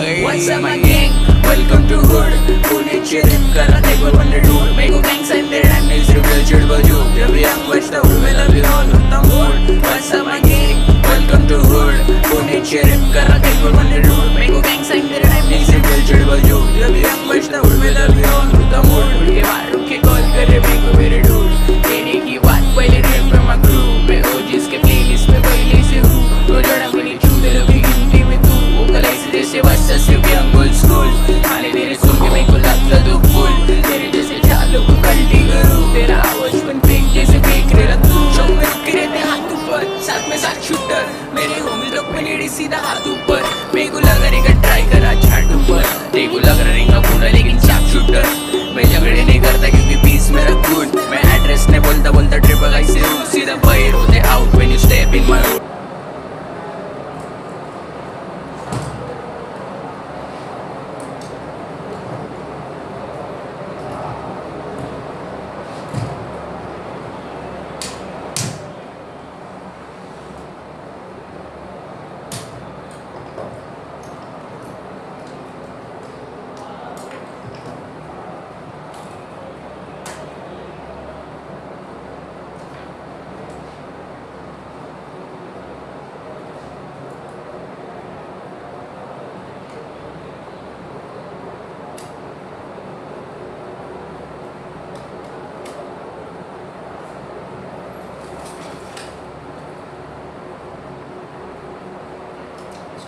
What's up my gang? Welcome to hood. पुण्याचे rap करा table one dude. मेको gangs and their rap news reveal चिड़बो जो. जब young watch the hood में love you all on the mood. What's up my gang? Welcome to hood. पुण्याचे rap करा table one dude. मेको gangs and their rap news reveal चिड़बो जो. जब young watch the hood में love you all on the mood. उड़ के बाहर रुक के call करे मेको मेरे dude. कहने की बात पहले rap from my crew. मैं हो जिसके playlist में पहले से हूँ. तो जड़ा मिली चूते लोग की गिनती में तू. वो कलाई से जैसे बच्चा से young old school. हाले तेरे सुन के मेरे को लगता तो फुल. तेरे जैसे चालों को कल्टी करूँ. तेरा आवाज बन फेंक जैसे फेंक रहा तू. चौक में रुके रहते हाथ ऊपर. साथ में साथ शूटर. मेरे होमी लोग में लेडी सीधा हाथ ऊपर. मेरे को लगा रहेगा ट्राई करा छाट ऊपर. तेरे को लग रहेगा पूरा लेकिन चाप शूटर. मैं झगड़े नहीं करता क्योंकि पीस मेरा गुड. मैं एड्रेस ने बोलता बोलता ट्रिपल आई से हूँ. सीधा बाहर होते out when you step in my होड.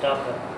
स्टॉप कर.